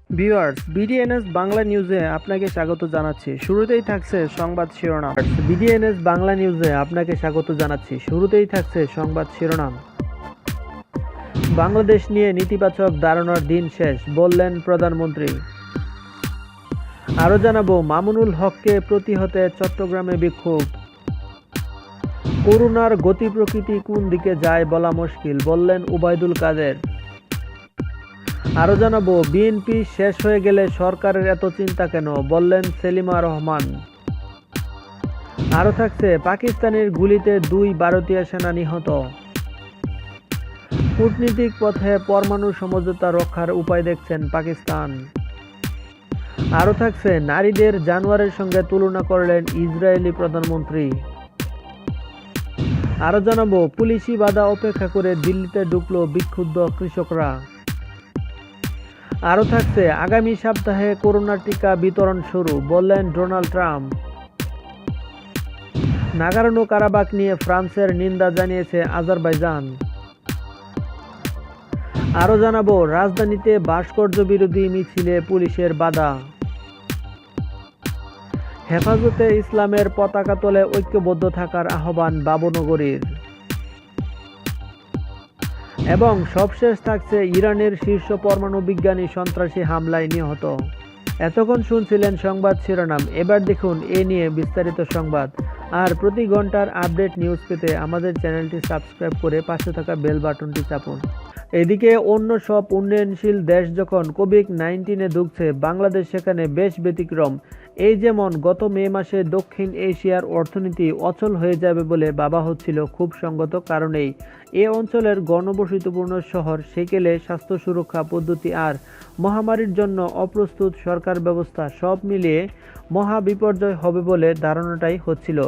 Viewers, বিডিএনএস Bangla নিউজে আপনাকে স্বাগত জানাচ্ছি। শুরুতেই থাকছে সংবাদ শিরোনাম। বিডিএনএস বাংলা নিউজে আপনাকে স্বাগত জানাচ্ছি। শুরুতেই থাকছে সংবাদ শিরোনাম। বাংলাদেশ নিয়ে নেতিবাচক ধারণার দিন শেষ, বললেন প্রধানমন্ত্রী। আরও জানাবো, মামুনুল হককে প্রতিহতে চট্টগ্রামে বিক্ষোভ। করোনার গতি প্রকৃতি কোন দিকে যায় বলা মুশকিল, বললেন ওবায়দুল কাদের। আরও জানাবো, বিএনপি শেষ হয়ে গেলে সরকারের এত চিন্তা কেন, বললেন সেলিমা রহমান। আরও থাকছে, পাকিস্তানের গুলিতে 2 ভারতীয় সেনা নিহত। কূটনীতিক পথে পরমাণু সমঝোতা রক্ষার উপায় দেখছেন পাকিস্তান। আরও থাকছে, নারীদের জানোয়ারের সঙ্গে তুলনা করলেন ইসরায়েলি প্রধানমন্ত্রী। আরও জানাবো, পুলিশি বাধা উপেক্ষা করে দিল্লিতে ঢুকল বিক্ষুব্ধ কৃষকরা। আরও থাকছে, আগামী সপ্তাহে করোনার টিকা বিতরণ শুরু, বললেন ডোনাল্ড ট্রাম্প। নাগোর্নো কারাবাখ নিয়ে ফ্রান্সের নিন্দা জানিয়েছে আজারবাইজান। আরও জানাবো, রাজধানীতে ভাস্কর্য বিরোধী মিছিলে পুলিশের বাধা। হেফাজতে ইসলামের পতাকা তলে ঐক্যবদ্ধ থাকার আহ্বান বাবুনগরীর। এবং সবশেষ থাকছে, ইরানের শীর্ষ পরমাণু বিজ্ঞানী সন্ত্রাসী হামলায় নিহত। এতক্ষণ শুনছিলেন সংবাদ শিরোনাম, এবার দেখুন এ নিয়ে বিস্তারিত সংবাদ। আর প্রতি ঘন্টার আপডেট নিউজ পেতে আমাদের চ্যানেলটি সাবস্ক্রাইব করে পাশে থাকা বেল বাটনটি চাপুন। এদিকে অন্য সব উন্নয়নশীল দেশ যখন কোভিড-19-এ ঢুকছে, বাংলাদেশ সেখানে বেশ ব্যতিক্রম। এই যেমন গত মে মাসে দক্ষিণ এশিয়ার অর্থনীতি অচল হয়ে যাবে বলে ভাবা হচ্ছিল, খুব সঙ্গত কারণেই এ অঞ্চলের ঘনবসতিপূর্ণ শহর সেকেলে স্বাস্থ্য সুরক্ষা পদ্ধতি আর মহামারীর জন্য অপ্রস্তুত সরকার ব্যবস্থা সব মিলিয়ে মহা বিপর্যয় হবে বলে ধারণাটাই হচ্ছিল।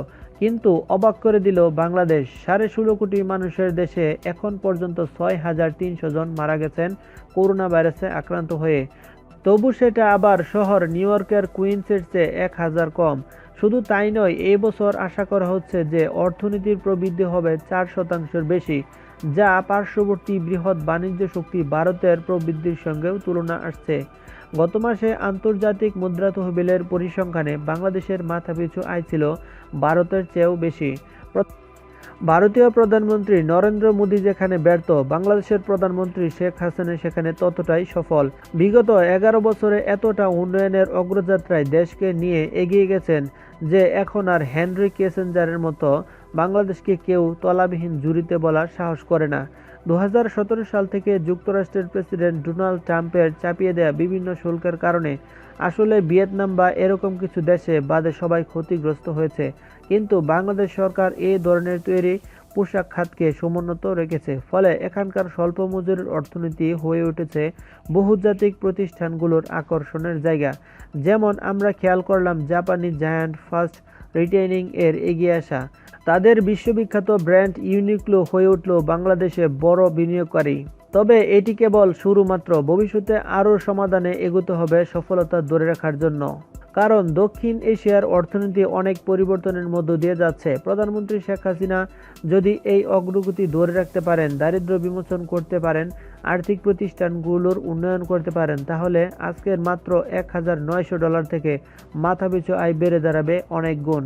কিন্তু অবাক করে দিল বাংলাদেশ। 16.5 কোটি মানুষের দেশে এখন পর্যন্ত 6,300 জন মারা গেছেন করোনা ভাইরাসে আক্রান্ত হয়ে। তবু সেটা আবার শহর নিউ ইয়র্কের কুইন্সের চেয়ে 1000 কম। শুধু তাই নয়, এই বছর আশা করা হচ্ছে যে অর্থনীতির প্রবৃদ্ধি হবে 4% বেশি, যা পার্শ্ববর্তী বৃহৎ বাণিজ্য শক্তি ভারতের প্রবৃদ্ধির সঙ্গেও তুলনা আসছে। গত মাসে আন্তর্জাতিক মুদ্রা তহবিলের পরিসংখ্যানে বাংলাদেশের মাথাপিছু আয় ছিল ভারতের চেয়েও বেশি। ভারতীয় প্রধানমন্ত্রী নরেন্দ্র মোদী যেখানে ব্যর্থ, বাংলাদেশের প্রধানমন্ত্রী শেখ হাসিনা সেখানে ততটাই সফল। বিগত 11 বছরে এতটা উন্নয়নের অগ্রযাত্রায় দেশকে নিয়ে এগিয়ে গেছেন যে এখন আর হেনরি কিসিঞ্জারের মতো বাংলাদেশকে কেউ তলাবিহীন ঝুড়িতে বলার সাহস করে না। 2017 সাল থেকে যুক্তরাষ্ট্রের প্রেসিডেন্ট ডোনাল্ড ট্রাম্পের চাপিয়ে দেয়া বিভিন্ন শুল্কের কারণে আসলে ভিয়েতনাম বা এরকম কিছু দেশে বাদে সবাই ক্ষতিগ্রস্ত হয়েছে। কিন্তু বাংলাদেশ সরকার এই ধরনের তৈরি পোশাক খাতকে সমুন্নত রেখেছে। ফলে এখানকার স্বল্প মজুরির অর্থনীতি হয়ে উঠেছে বহুজাতিক প্রতিষ্ঠানগুলোর আকর্ষণের জায়গা। যেমন আমরা খেয়াল করলাম, জাপানি জায়ান্ট ফার্স্ট রিটেইলিং এর এগিয়ে আসা। তাদের বিশ্ববিখ্যাত ব্র্যান্ড ইউনিক্লো হয়ে উঠল বাংলাদেশে বড় বিনিয়োগকারী। তবে এটি কেবল শুরু মাত্র। ভবিষ্যতে আরও সমাধানে এগোতে হবে সফলতা ধরে রাখার জন্য। কারণ দক্ষিণ এশিয়ার অর্থনীতি অনেক পরিবর্তনের মধ্য দিয়ে যাচ্ছে। প্রধানমন্ত্রী শেখ হাসিনা যদি এই অগ্রগতি ধরে রাখতে পারেন, দারিদ্র্য বিমোচন করতে পারেন, আর্থিক প্রতিষ্ঠানগুলোর উন্নয়ন করতে পারেন, তাহলে আজকের মাত্র $1,900 থেকে মাথাপিছু আয় বেড়ে দাঁড়াবে অনেক গুণ।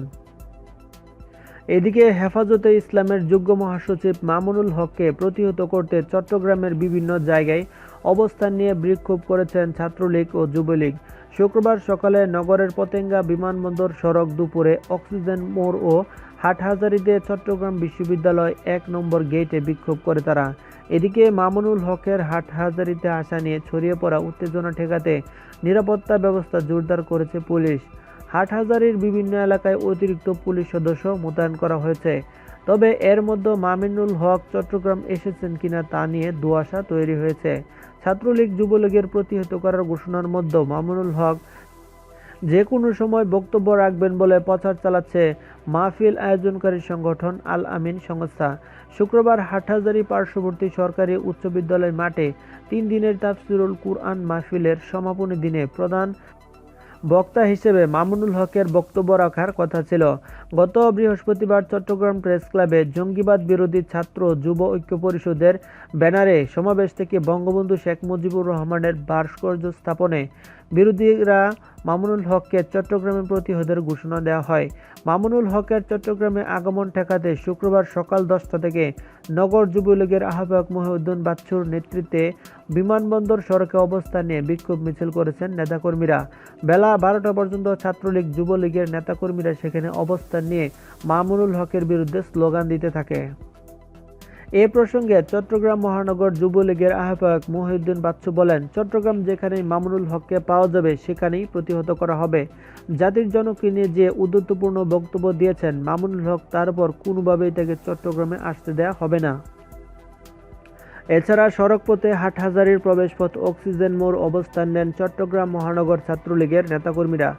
এদিকে হেফাজতে ইসলামের যুগ্ম মহাসচিব মামুনুল হককে প্রতিহত করতে চট্টগ্রামের বিভিন্ন জায়গায় অবস্থান নিয়ে বিক্ষোভ করেছেন ছাত্রলীগ ও যুবলীগ। শুক্রবার সকালে নগরের পতেঙ্গা বিমানবন্দর সড়ক, দুপুরে অক্সিজেন মোড় ও হাটহাজারীতে চট্টগ্রাম বিশ্ববিদ্যালয় 1 নম্বর গেটে বিক্ষোভ করে তারা। এদিকে মামুনুল হকের হাটহাজারীতে আসা নিয়ে ছড়িয়ে পড়া উত্তেজনা ঠেকাতে নিরাপত্তা ব্যবস্থা জোরদার করেছে পুলিশ। হাটহাজারীর বিভিন্ন এলাকায় অতিরিক্ত পুলিশ সদস্য মোতায়েন করা হয়েছে। তবে এর মধ্যে মামুনুল হক চট্টগ্রাম এসেছেন কিনা তা নিয়ে ধোঁয়াশা তৈরি হয়েছে। ছাত্রলীগ যুবলীগের প্রতিহত করার ঘোষণার মধ্যে মামুনুল হক যে কোনো সময় বক্তব্য রাখবেন বলে প্রচার চালাচ্ছে মাহফিল আয়োজনকারী সংগঠন আল আমিন সংস্থা। শুক্রবার হাটহাজারী পার্শ্ববর্তী সরকারি উচ্চ বিদ্যালয় মাঠে 3 দিনের তাফসিরুল কুরআন মাহফিলের সমাপনী দিনে বক্তা হিসেবে মামুনুল হকের বক্তব্য রাখার কথা ছিল। গত বৃহস্পতিবার চট্টগ্রাম প্রেস ক্লাবে জঙ্গিবাদ বিরোধী ছাত্র যুব ঐক্য পরিষদের ব্যানারে সমাবেশ থেকে বঙ্গবন্ধু শেখ মুজিবুর রহমানের ভাস্কর্য স্থাপনে বিরোধীরা মামুনুল হককে চট্টগ্রামে প্রতিহতের ঘোষণা দেওয়া হয়। মামুনুল হকের চট্টগ্রামে আগমন ঠেকাতে শুক্রবার সকাল 10টা থেকে নগর যুবলীগের আহ্বায়ক মহিউদ্দিন বাচ্চুর নেতৃত্বে বিমানবন্দর সড়কে অবস্থান নিয়ে বিক্ষোভ মিছিল করেছেন নেতাকর্মীরা। বেলা 12টা পর্যন্ত ছাত্রলীগ যুবলীগের নেতাকর্মীরা সেখানে অবস্থান নিয়ে মামুনুল হকের বিরুদ্ধে স্লোগান দিতে থাকে। এ প্রসঙ্গে চট্টগ্রাম মহানগর যুবলীগের আহ্বায়ক মহিউদ্দিন বাচ্চু বলেন, চট্টগ্রাম যেখানেই মামুনুল হককে পাওয়া যাবে সেখানেই প্রতিহত করা হবে। জাতির জনককে নিয়ে যে উদ্ধত্তপূর্ণ বক্তব্য দিয়েছেন মামুনুল হক, তার উপর কোনোভাবেই তাকে চট্টগ্রামে আসতে দেয়া হবে না। এছাড়া সড়কপথে হাটহাজারীর প্রবেশপথ অক্সিজেন মোড় অবস্থান নেন চট্টগ্রাম মহানগর ছাত্রলীগের নেতাকর্মীরা।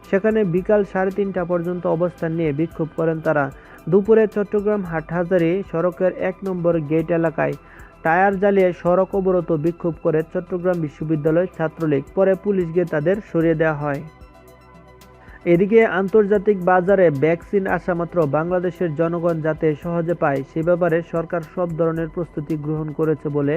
সেখানে বিকাল 3:30টা পর্যন্ত অবস্থান নিয়ে বিক্ষোভ করেন তারা। দুপুরে চট্টগ্রাম হাটহাজারী সড়কের 1 নম্বর গেট এলাকায় টায়ার জ্বালিয়ে সড়ক অবরোধ বিক্ষোভ করে চট্টগ্রাম বিশ্ববিদ্যালয় ছাত্রলীগ। পরে পুলিশ গিয়ে তাদের সরিয়ে দেওয়া হয়। এদিকে আন্তর্জাতিক বাজারে ভ্যাকসিন আসা মাত্র বাংলাদেশের জনগণ যাতে সহজে পায় সে ব্যাপারে সরকার সব ধরনের প্রস্তুতি গ্রহণ করেছে বলে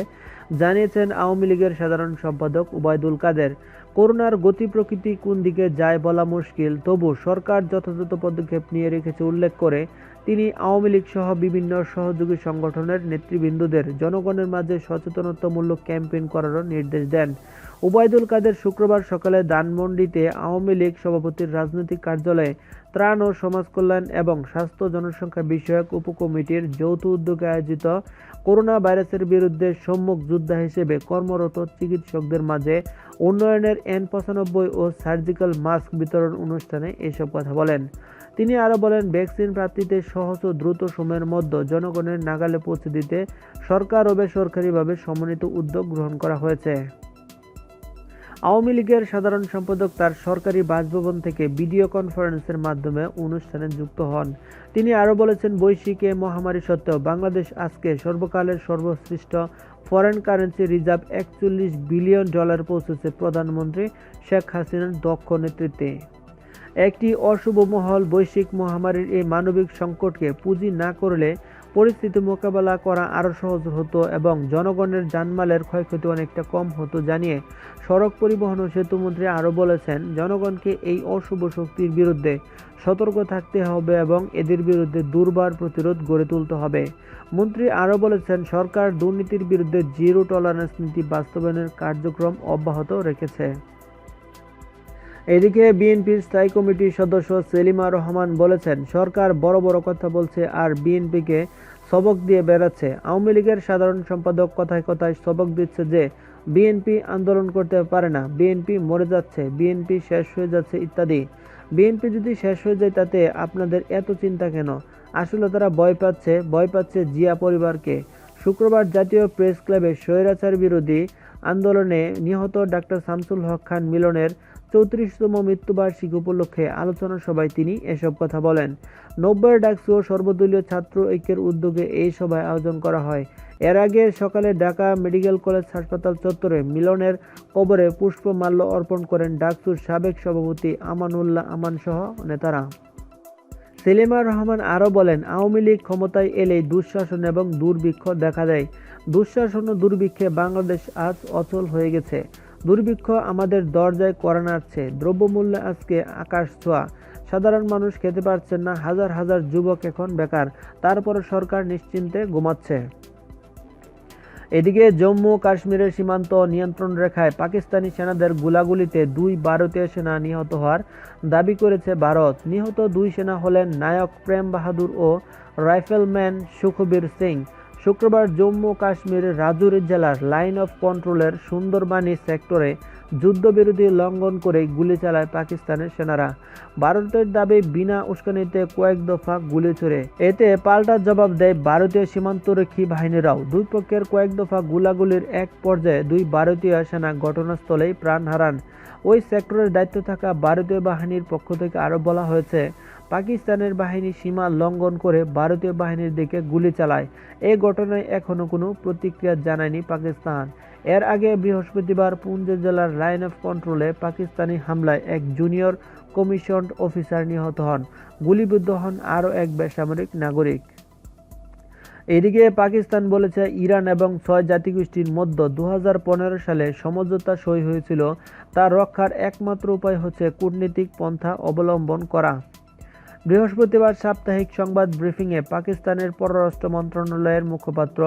জানিয়েছেন আওয়ামী লীগের সাধারণ সম্পাদক ওবায়দুল কাদের। করোনার গতি প্রকৃতি কোন দিকে যায় বলা মুশকিল, তবু সরকার যথাযথ পদক্ষেপ নিয়ে রেখেছে উল্লেখ করে তিনি আওয়ামী লীগ সহ বিভিন্ন সহযোগী সংগঠনের নেতৃবৃন্দদের জনগণের মাঝে সচেতনতামূলক ক্যাম্পেইন করারও নির্দেশ দেন। ওবায়দুল কাদের শুক্রবার সকালে ধানমন্ডিতে আওয়ামী লীগ সভাপতির রাজনৈতিক কার্যালয়ে ত্রাণ ও সমাজকল্যাণ এবং স্বাস্থ্য জনসংখ্যা বিষয়ক উপকমিটির যৌথ উদ্যোগে আয়োজিত করোনা ভাইরাসের বিরুদ্ধে সম্মুখ যোদ্ধা হিসেবে কর্মরত চিকিৎসকদের মাঝে উন্নয়নের N95 ও সার্জিক্যাল মাস্ক বিতরণ অনুষ্ঠানে এসব কথা বলেন। তিনি আরও বলেন, ভ্যাকসিন প্রাপ্তিতে সহজ ও দ্রুত সময়ের মধ্যে জনগণের নাগালে পৌঁছে দিতে সরকার ও বেসরকারিভাবে সমন্বিত উদ্যোগ গ্রহণ করা হয়েছে। আওয়ামী লীগের সাধারণ সম্পাদক তার সরকারি বাসভবন থেকে ভিডিও কনফারেন্সের মাধ্যমে অনুষ্ঠানে যুক্ত হন। তিনি আরও বলেছেন, বৈশ্বিক এ মহামারী সত্ত্বেও বাংলাদেশ আজকে সর্বকালের সর্বশ্রেষ্ঠ ফরেন কারেন্সি রিজার্ভ $41 বিলিয়ন পৌঁছেছে প্রধানমন্ত্রী শেখ হাসিনার দক্ষ নেতৃত্বে। একটি অশুভ মহল বৈশ্বিক মহামারীর এই মানবিক সংকটকে পুঁজি না করলে পরিস্থিতি মোকাবেলা করা আরও সহজ হতো এবং জনগণের জানমালের ক্ষয়ক্ষতি অনেকটা কম হতো জানিয়ে সড়ক পরিবহন ও সেতুমন্ত্রী আরও বলেছেন, জনগণকে এই অশুভ শক্তির বিরুদ্ধে সতর্ক থাকতে হবে এবং এদের বিরুদ্ধে দুর্বার প্রতিরোধ গড়ে তুলতে হবে। মন্ত্রী আরও বলেছেন, সরকার দুর্নীতির বিরুদ্ধে জিরো টলারেন্স নীতি বাস্তবায়নের কার্যক্রম অব্যাহত রেখেছে। এদিকে বিএনপির স্থায়ী কমিটির সদস্য সেলিমা রহমান বলেছেন, সরকার বড় বড় কথা বলছে আর বিএনপিকে সবক দিয়ে বেড়াচ্ছে। আওয়ামী লীগের সাধারণ সম্পাদক কথায় কথায় সবক দিচ্ছে যে বিএনপি আন্দোলন করতে পারে না, বিএনপি মরে যাচ্ছে, বিএনপি শেষ হয়ে যাচ্ছে ইত্যাদি। বিএনপি যদি শেষ হয়ে যায় তাতে আপনাদের এত চিন্তা কেন? আসলে তারা ভয় পাচ্ছে জিয়া পরিবারকে। শুক্রবার জাতীয় প্রেস ক্লাবে স্বৈরাচার বিরোধী আন্দোলনে নিহত ডাক্তার শামসুল হক খান মিলনের 34তম মৃত্যুবার্ষিকী উপলক্ষে আলোচনা সভায় তিনি এসব কথা বলেন। 90 ডাকসু ও সর্বদলীয় ছাত্র ঐক্যের উদ্যোগে এই সভায় আয়োজন করা হয়। এর আগে সকালে ঢাকা মেডিকেল কলেজ হাসপাতাল চত্বরে মিলনের কবরে পুষ্পমাল্য অর্পণ করেন ডাকসুর সাবেক সভাপতি আমানুল্লাহ আমান সহ নেতারা। সেলিমা রহমান আরও বলেন, আওয়ামী লীগ ক্ষমতায় এলেই দুঃশাসন এবং দুর্ভিক্ষ দেখা দেয়। দুঃশাসন ও দুর্ভিক্ষে বাংলাদেশ আজ অচল হয়ে গেছে। দুর্ভিক্ষ আমাদের দরজায় কড়া নাড়ছে। দ্রব্যমূল্য আজকে আকাশ ছোঁয়া। সাধারণ মানুষ খেতে পারছেন না, হাজার হাজার যুবক এখন বেকার, তারপরে সরকার নিশ্চিন্তে ঘুমাচ্ছে। এদিকে জম্মু কাশ্মীরের সীমান্ত নিয়ন্ত্রণ রেখায় পাকিস্তানি সেনাদের গোলাগুলিতে 2 ভারতীয় সেনা নিহত হওয়ার দাবি করেছে ভারত। নিহত 2 সেনা হলেন নায়ক প্রেম বাহাদুর ও রাইফেলম্যান সুখবীর সিং। শুক্রবার জম্মু কাশ্মীরের রাজৌরি জেলার লাইন অফ কন্ট্রোলের সুন্দরবানি সেক্টরে যুদ্ধবিরতি লঙ্ঘন করে গুলি চালায় পাকিস্তানের সেনারা। ভারতের দাবি বিনা উস্কানিতে কয়েক দফা গুলি ছুড়ে। এতে পাল্টা জবাব দেয় ভারতীয় সীমান্তরক্ষী বাহিনীরাও। দুই পক্ষের কয়েক দফা গোলাগুলির এক পর্যায়ে 2 ভারতীয় সেনা ঘটনাস্থলেই প্রাণ হারান। ওই সেক্টরের দায়িত্বে থাকা ভারতীয় বাহিনীর পক্ষ থেকে আরও বলা হয়েছে, পাকিস্তানের বাহিনী সীমা লঙ্ঘন করে ভারতীয় বাহিনীর দিকে গুলি চালায়। এই ঘটনায় এখনও কোনো প্রতিক্রিয়া জানায়নি পাকিস্তান। এর আগে বৃহস্পতিবার পুঞ্চ জেলার লাইন অফ কন্ট্রোলে পাকিস্তানি হামলায় এক জুনিয়র কমিশনড অফিসার নিহত হন। গুলিবিদ্ধ হন আরও এক বেসামরিক নাগরিক। এদিকে পাকিস্তান বলেছে, ইরান এবং 6 জাতিগোষ্ঠীর মধ্যে 2015 সালে সমঝোতা সই হয়েছিল, তা রক্ষার একমাত্র উপায় হচ্ছে কূটনীতিক পন্থা অবলম্বন করা। বৃহস্পতিবার সাপ্তাহিক সংবাদ ব্রিফিংয়ে পাকিস্তানের পররাষ্ট্র মন্ত্রণালয়ের মুখপাত্র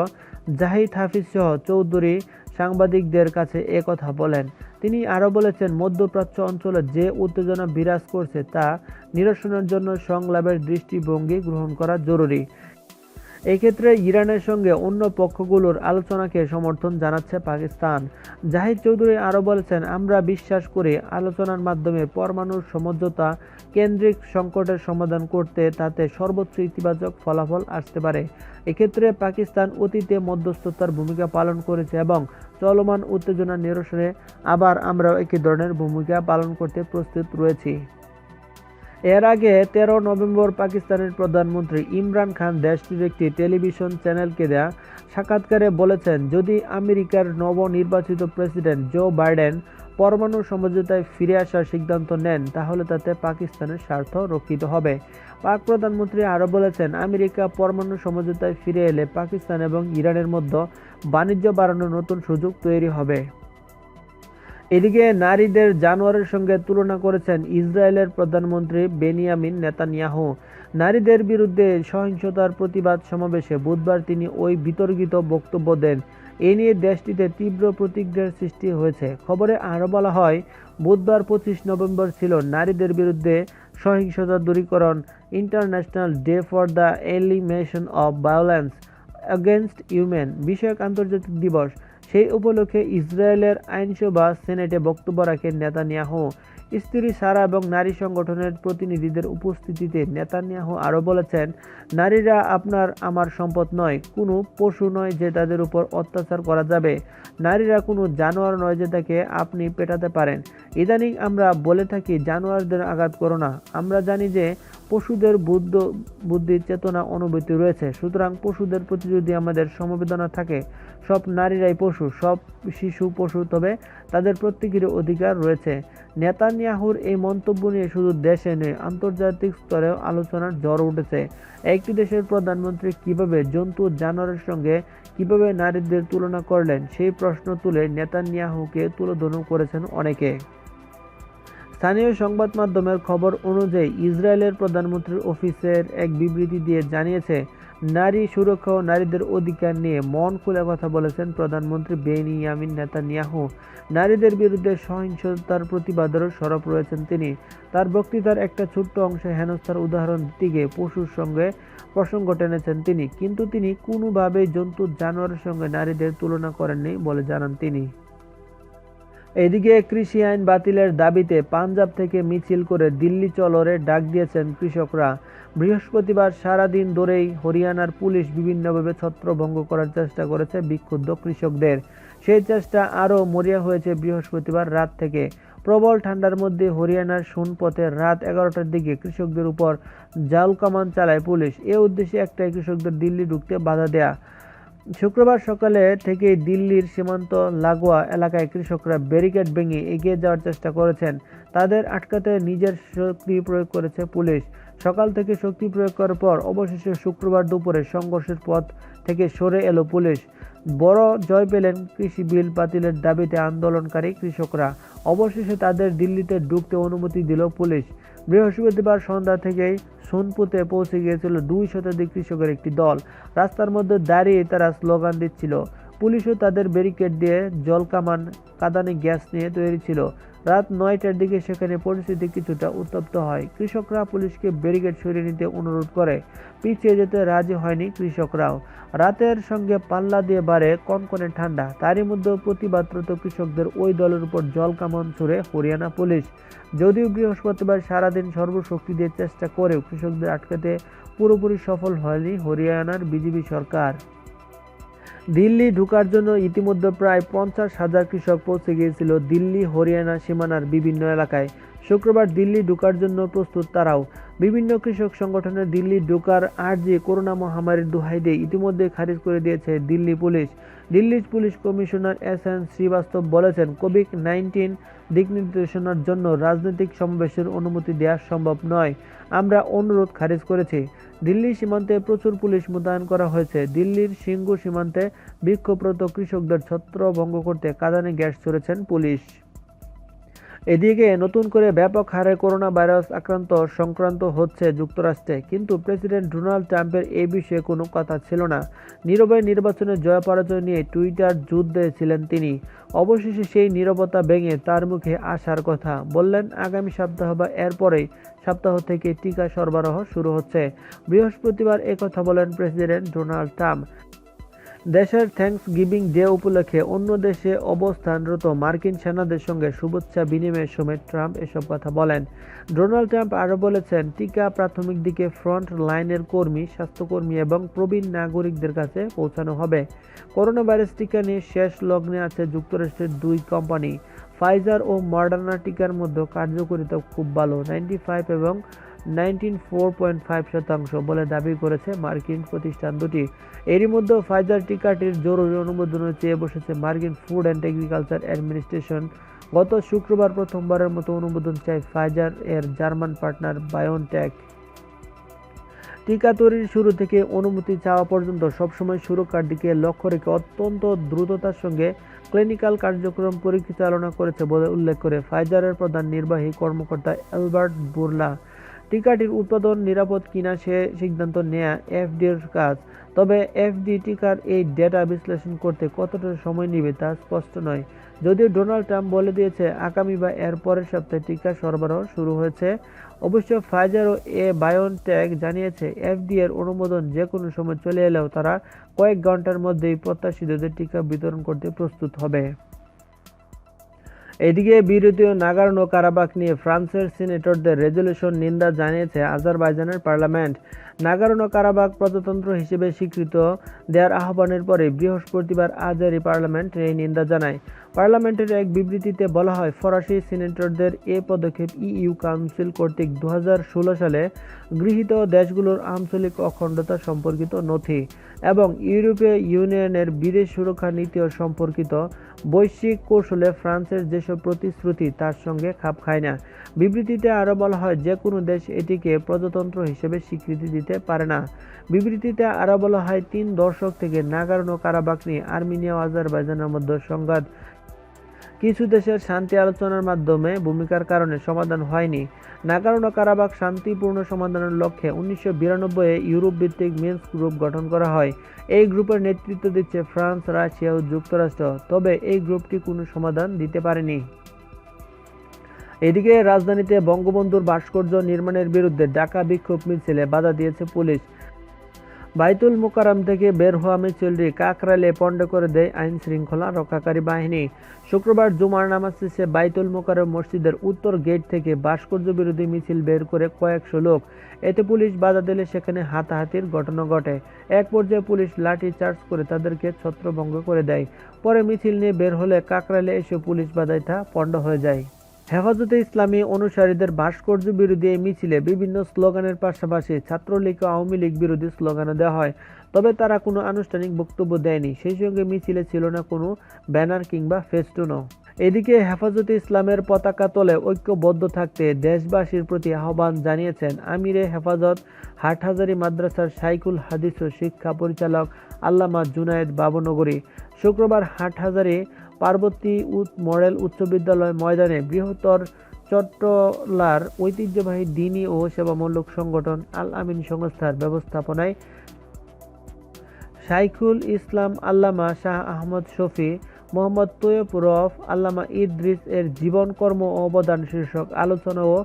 জাহিদ হাফিজ সহ চৌধুরী সাংবাদিকদের কাছে একথা বলেন। তিনি আরও বলেছেন, মধ্যপ্রাচ্য অঞ্চলে যে উত্তেজনা বিরাজ করছে তা নিরসনের জন্য সংলাপের দৃষ্টিভঙ্গি গ্রহণ করা জরুরি। এক্ষেত্রে ইরানের সঙ্গে অন্য পক্ষগুলোর আলোচনাকে সমর্থন জানাচ্ছে পাকিস্তান। জাহিদ চৌধুরী আরও বলেছেন, আমরা বিশ্বাস করি আলোচনার মাধ্যমে পরমাণু সমঝোতা কেন্দ্রিক সংকটের সমাধান করতে তাতে সর্বোচ্চ ইতিবাচক ফলাফল আসতে পারে। এক্ষেত্রে পাকিস্তান অতীতে মধ্যস্থতার ভূমিকা পালন করেছে এবং চলমান উত্তেজনা নিরসনে আবার আমরাও একই ধরনের ভূমিকা পালন করতে প্রস্তুত রয়েছি। এর আগে 13 নভেম্বর পাকিস্তানের প্রধানমন্ত্রী ইমরান খান দেশটির একটি টেলিভিশন চ্যানেলকে দেয়া সাক্ষাৎকারে বলেছেন, যদি আমেরিকার নবনির্বাচিত প্রেসিডেন্ট জো বাইডেন পরমাণু সমঝোতায় ফিরে আসার সিদ্ধান্ত নেন তাহলে তাতে পাকিস্তানের স্বার্থ রক্ষিত হবে। পাক প্রধানমন্ত্রী আরও বলেছেন, আমেরিকা পরমাণু সমঝোতায় ফিরে এলে পাকিস্তান এবং ইরানের মধ্যে বাণিজ্য বাড়ানোর নতুন সুযোগ তৈরি হবে। এদিকে নারীদের জানোয়ারের সঙ্গে তুলনা করেছেন ইসরায়েলের প্রধানমন্ত্রী বেনিয়ামিন নেতানিয়াহু। নারীদের বিরুদ্ধে সহিংসতার প্রতিবাদ সমাবেশে বুধবার তিনি ওই বিতর্কিত বক্তব্য দেন। এ নিয়ে দেশটিতে তীব্র প্রতিক্রিয়ার সৃষ্টি হয়েছে। খবরে আরও বলা হয়, বুধবার 25 নভেম্বর ছিল নারীদের বিরুদ্ধে সহিংসতা দূরীকরণ international day for the elimination of violence against women বিষয়ক আন্তর্জাতিক দিবস। সেই উপলক্ষে ইসরায়েলের আইনসভা সেনেটে বক্তব্য রাখেন নেতানিয়াহু। স্ত্রী সারা এবং নারী সংগঠনের প্রতিনিধিদের উপস্থিতিতে নেতানিয়াহু আরও বলেছেন, নারীরা আপনার আমার সম্পদ নয়, কোনো পশু নয় যে তাদের উপর অত্যাচার করা যাবে। নারীরা কোনো জানোয়ার নয় যে তাকে আপনি পেটাতে পারেন। ইদানিং আমরা বলে থাকি, জানোয়ারদের আঘাত করো না। আমরা জানি যে পশুদের বুদ্ধি, চেতনা, অনুভূতি রয়েছে। সুতরাং পশুদের প্রতি যদি আমাদের সমবেদনা থাকে, সব নারীরাই পশু, সব শিশু পশু, তবে তাদের প্রত্যেকেরই অধিকার রয়েছে। নেতানিয়াহুর এই মন্তব্য নিয়ে শুধু দেশে নয়, আন্তর্জাতিক স্তরেও আলোচনার ঝড় উঠেছে। একটি দেশের প্রধানমন্ত্রী কিভাবে জন্তু জানোয়ারের সঙ্গে কিভাবে নারীদের তুলনা করলেন, সেই প্রশ্ন তুলে নেতানিয়াহুকে তুলোধনো করেছেন অনেকে। স্থানীয় সংবাদ মাধ্যমের খবর অনুযায়ী ইসরায়েলের প্রধানমন্ত্রীর অফিসের এক বিবৃতি দিয়ে জানিয়েছে, নারী সুরক্ষা ও নারীদের অধিকার নিয়ে মন খুলে কথা বলেছেন প্রধানমন্ত্রী বেনিয়ামিন নেতানিয়াহু। নারীদের বিরুদ্ধে সহিংসতার প্রতিবাদেরও সরব রয়েছেন তিনি। তার বক্তৃতার একটা ছোট্ট অংশে হেনস্থার উদাহরণ দিতে গিয়ে পশুর সঙ্গে প্রসঙ্গ টেনেছেন তিনি, কিন্তু তিনি কোনোভাবেই জন্তু জানোয়ারের সঙ্গে নারীদের তুলনা করেননি বলে জানান তিনি। এদিকে কৃষি আইন বাতিলের দাবিতে পাঞ্জাব থেকে মিছিল করে দিল্লি চলোরে ডাক দিয়েছেন কৃষকরা। বৃহস্পতিবার সারাদিন ধরেই হরিয়ানার পুলিশ বিভিন্নভাবে ছত্রভঙ্গ করার চেষ্টা করেছে বিক্ষুব্ধ কৃষকদের। সেই চেষ্টা আরও মরিয়া হয়েছে বৃহস্পতিবার রাত থেকে। প্রবল ঠান্ডার মধ্যে হরিয়ানার সোনপথে রাত 11টার দিকে কৃষকদের উপর জাল কামান চালায় পুলিশ। এ উদ্দেশ্যে একটাই, কৃষকদের দিল্লি ঢুকতে বাধা দেয়া। শুক্রবার সকালে থেকেই দিল্লির সীমান্ত লাগোয়া এলাকায় কৃষকরা ব্যারিকেড ভেঙে এগিয়ে যাওয়ার চেষ্টা করেছেন। তাদের আটকাতে নিজের শক্তি প্রয়োগ করেছে পুলিশ। সকাল থেকে শক্তি প্রয়োগ করার পর অবশেষে শুক্রবার দুপুরে সংঘর্ষের পথ থেকে সরে এলো পুলিশ। বড় জয় পেলেন কৃষি বিল বাতিলের দাবিতে আন্দোলনকারী কৃষকরা। অবশেষে তাদের দিল্লিতে ঢুকতে অনুমতি দিল পুলিশ। বৃহস্পতিবার সন্ধ্যা থেকেই সোনপুতে পৌঁছে গিয়েছিল 2 শতাধিক কৃষকের একটি দল। রাস্তার মধ্যে দাঁড়িয়ে তারা স্লোগান দিচ্ছিল। পুলিশও তাদের ব্যারিকেড দিয়ে জলকামান, কাঁদানে গ্যাস নিয়ে তৈরি ছিল। রাত 9টার দিকে সেখানে পরিস্থিতি কিছুটা উত্তপ্ত হয়। কৃষকরা পুলিশকে ব্যারিকেড সরিয়ে নিতে অনুরোধ করে। পিছিয়ে যেতে রাজি হয়নি কৃষকরাও। রাতের সঙ্গে পাল্লা দিয়ে বাড়ে কনকনে ঠান্ডা। তারই মধ্যে প্রতিবাদরত কৃষকদের ওই দলের উপর জলকামান ছুড়ে হরিয়ানা পুলিশ। যদিও বৃহস্পতিবার সারাদিন সর্বশক্তি দিয়ে চেষ্টা করেও কৃষকদের আটকাতে পুরোপুরি সফল হয়নি হরিয়ানার বিজেপি সরকার। দিল্লি ঢোকার জন্য ইতিমধ্যে প্রায় 50,000 কৃষক পৌঁছে গিয়েছিল দিল্লি হরিয়ানা সীমানার বিভিন্ন এলাকায়। শুক্রবার দিল্লি ঢোকার জন্য প্রস্তুত তারাও। বিভিন্ন কৃষক সংগঠনের দিল্লি ঢোকার আর্জি করোনা মহামারীর দোহাই দিয়ে ইতিমধ্যে খারিজ করে দিয়েছে দিল্লি পুলিশ। দিল্লির পুলিশ কমিশনার এস.এন. শ্রীবাস্তব বলেছেন, কোভিড-19 দিক নির্দেশনার জন্য রাজনৈতিক সমাবেশের অনুমতি দেওয়া সম্ভব নয়। আমরা অনুরোধ খারিজ করেছি। দিল্লি সীমান্তে প্রচুর পুলিশ মোতায়েন করা হয়েছে। দিল্লির সিঙ্গু সীমান্তে বিক্ষোভরত কৃষকদের ছত্রভঙ্গ করতে কাঁদানে গ্যাস ছুড়েছেন পুলিশ। এদিকে নতুন করে ব্যাপক হারে করোনা ভাইরাস সংক্রান্ত হচ্ছে যুক্তরাষ্ট্রে, কিন্তু প্রেসিডেন্ট ডোনাল্ড ট্রাম্পের এই বিষয়ে কোনো কথা ছিল না। নীরবে নির্বাচনে জয় পরাজয় নিয়ে টুইটার যুদ্ধে ছিলেন তিনি। অবশেষে সেই নীরবতা ভেঙে তার মুখে আসার কথা বললেন, আগামী সপ্তাহ বা এর পরেই সপ্তাহ থেকে টিকা সরবরাহ শুরু হচ্ছে। বৃহস্পতিবার একথা বলেন প্রেসিডেন্ট ডোনাল্ড ট্রাম্প। দেশের থ্যাঙ্কসগিভিং ডে উপলক্ষে অন্য দেশে অবস্থানরত মার্কিন সেনাদের সঙ্গে শুভেচ্ছা বিনিময়ের সময় ট্রাম্প এসব কথা বলেন। ডোনাল্ড ট্রাম্প আরও বলেছেন, টিকা প্রাথমিক দিকে ফ্রন্ট লাইনের কর্মী, স্বাস্থ্যকর্মী এবং প্রবীণ নাগরিকদের কাছে পৌঁছানো হবে। করোনা ভাইরাস টিকা নিয়ে শেষ লগ্নে আছে যুক্তরাষ্ট্রের দুই কোম্পানি। ফাইজার ও মডার্না টিকার মধ্যে কার্যকারিতা খুব ভালো, 95 এবং 94.5% বলে দাবি করেছে মার্কিন প্রতিষ্ঠান দুটি। এরই মধ্যে ফাইজার টিকাটির জরুরি অনুমোদনের চেয়ে বসেছে মার্কিন ফুড অ্যান্ড এগ্রিকালচার অ্যাডমিনিস্ট্রেশন। গত শুক্রবার প্রথমবারের মতো অনুমোদন চায় ফাইজার এর জার্মান পার্টনার বায়োনটেক। টিকা তৈরির শুরু থেকে অনুমতি চাওয়া পর্যন্ত সবসময় সুরক্ষার দিকে লক্ষ্য রেখে অত্যন্ত দ্রুততার সঙ্গে ক্লিনিক্যাল কার্যক্রম পরিচালনা করেছে বলে উল্লেখ করে ফাইজারের প্রধান নির্বাহী কর্মকর্তা অ্যালবার্ট বুরলা। টিকাটির উৎপাদন নিরাপদ কিনা সে সিদ্ধান্ত নেয়া এফডিএর কাজ। তবে এফডি টিকার এই ডেটা বিশ্লেষণ করতে কতটা সময় নেবে তা স্পষ্ট নয়। যদিও ডোনাল্ড ট্রাম্প বলে দিয়েছে আগামী বা এর পরের সপ্তাহে টিকা সরবরাহ শুরু হয়েছে। অবশ্য ফাইজার ও বায়োনটেক জানিয়েছে এফডিএর অনুমোদন যে কোনো সময় চলে এলেও তারা কয়েক ঘন্টার মধ্যেই প্রত্যাশিতদের টিকা বিতরণ করতে প্রস্তুত হবে। এদিকে বিরোধীয় নাগোর্নো কারাবাখ নিয়ে ফ্রান্সের সিনেটরদের রেজলিউশন নিন্দা জানিয়েছে আজারবাইজানের পার্লামেন্ট। নাগোর্নো কারাবাখ প্রজাতন্ত্র হিসেবে স্বীকৃত দেওয়ার আহ্বানের পরে বৃহস্পতিবার আজারি পার্লামেন্ট এই নিন্দা জানায়। পার্লামেন্টের এক বিবৃতিতে বলা হয়, ফরাসি সিনেটরদের এ পদক্ষেপ ইইউ কাউন্সিল কর্তৃক 2016 সালে গৃহীত দেশগুলোর আঞ্চলিক অখণ্ডতা সম্পর্কিত নথি এবং ইউরোপীয় ইউনিয়নের বিদেশ সুরক্ষা নীতিও সম্পর্কিত বৈশ্বিক কৌশলে ফ্রান্সের যেসব প্রতিশ্রুতি তার সঙ্গে খাপ খায় না। বিবৃতিতে আরও বলা হয়, যে কোনো দেশ এটিকে প্রজাতন্ত্র হিসেবে স্বীকৃতি দিতে পারে না। বিবৃতিতে আরও বলা হয়, 3 দশক থেকে নাগোর্নো কারাবাখ নিয়ে আর্মেনিয়া ও আজারবাইজানের মধ্যে সংঘাত কিছু দেশের শান্তি আলোচনার মাধ্যমে ভূমিকার কারণে সমাধান হয়নি। নাগোর্নো কারাবাখ শান্তিপূর্ণ সমাধানের লক্ষ্যে 1992-এ ইউরোপ ভিত্তিক মিনস্ক গ্রুপ গঠন করা হয়। এই গ্রুপের নেতৃত্ব দিচ্ছে ফ্রান্স, রাশিয়া ও যুক্তরাষ্ট্র। তবে এই গ্রুপটি কোনো সমাধান দিতে পারেনি। এদিকে রাজধানীতে বঙ্গবন্ধুর ভাস্কর্য নির্মাণের বিরুদ্ধে ডাকা বিক্ষোভ মিছিলে বাধা দিয়েছে পুলিশ। বাইতুল মোকাররম থেকে বের হওয়া মিছিলটি কাকরাইলে পণ্ড করে দেয় আইন শৃঙ্খলা রক্ষাকারী বাহিনী। শুক্রবার জুমার নামাজ শেষে বাইতুল মোকাররম মসজিদের উত্তর গেট থেকে ভাস্কর্য বিরোধী মিছিল বের করে কয়েকশো লোক। এতে পুলিশ বাধা দিলে সেখানে হাতাহাতির ঘটনা ঘটে। এক পর্যায়ে পুলিশ লাঠি চার্জ করে তাদেরকে ছত্রভঙ্গ করে দেয়। পরে মিছিল নিয়ে বের হলে কাকরাইলে এসে পুলিশ বাধায় তা পণ্ড হয়ে যায়। হেফাজতে ইসলামী অনুসারীদের ভাস্কর্য বিরোধী এই মিছিলে বিভিন্ন স্লোগানের পাশাপাশি ছাত্রলীগ ও আওয়ামী লীগ বিরোধী স্লোগানও দেওয়া হয়। তবে তারা কোনো আনুষ্ঠানিক বক্তব্য দেয়নি। সেই সঙ্গে মিছিলে ছিল না কোনো ব্যানার কিংবা ফেস্টুনও। এদিকে হেফাজতে ইসলামের পতাকা তলে ঐক্যবদ্ধ থাকতে দেশবাসীর প্রতি আহ্বান জানিয়েছেন আমিরে হেফাজত হাটহাজারী মাদ্রাসার শাইখুল হাদিস ও শিক্ষা পরিচালক আল্লামা জুনায়েদ বাবুনগরী। শুক্রবার হাটহাজারী পার্বতী মডেল উচ্চ বিদ্যালয় ময়দানে বৃহত্তর চট্টলার ঐতিহ্যবাহী দ্বীনী ও সেবামূলক সংগঠন আল আমিন সংস্থার ব্যবস্থাপনায় শাইখুল ইসলাম আল্লামা শাহ আহমদ শফি, মোহাম্মদ তৈয়ব রফ, আল্লামা ইদ্রিস এর জীবন কর্ম ও অবদান শীর্ষক আলোচনা ও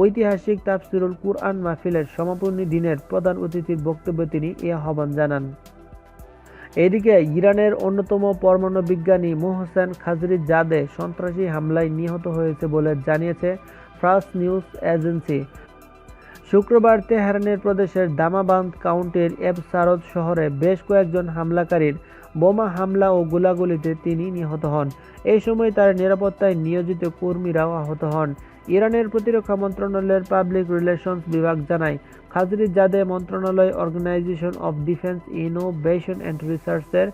ঐতিহাসিক তাফসিরুল কুরআন মাহফিলের সমাপনী দিনের প্রধান অতিথির বক্তব্যে তিনি এ আহ্বান জানান। এদিকে ইরানের অন্যতম পরমাণু বিজ্ঞানী মোহসেন খাজরিজাদে সন্ত্রাসী হামলায় নিহত হয়েছে বলে জানিয়েছে ফার্স্ট নিউজ এজেন্সি। শুক্রবার তেহরানের প্রদেশের দামাবান্দ কাউন্টির এবসারদ শহরে বেশ কয়েকজন হামলাকারীর বোমা হামলা ও গোলাগুলিতে তিনি নিহত হন। এই সময় তার নিরাপত্তায় নিয়োজিত কর্মীরাও আহত হন। ইরানের প্রতিরক্ষা মন্ত্রণালয়ের পাবলিক রিলেশনস বিভাগ জানায়, খাজরিজাদে মন্ত্রণালয় organisation of defence innovation and রিসার্চের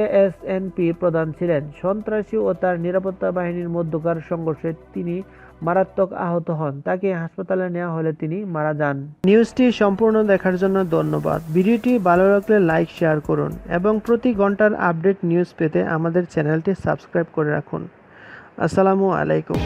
এএসএনপি প্রধান ছিলেন। সন্ত্রাসী ও তার নিরাপত্তা বাহিনীর মধ্যকার সংঘর্ষে তিনি মারাত্মক আহত হন। তাকে হাসপাতালে নেওয়া হলে তিনি মারা যান। নিউজটি সম্পূর্ণ দেখার জন্য ধন্যবাদ। ভিডিওটি ভালো লাগলে লাইক, শেয়ার করুন এবং প্রতি ঘন্টার আপডেট নিউজ পেতে আমাদের চ্যানেলটি সাবস্ক্রাইব করে রাখুন। আসসালামু আলাইকুম।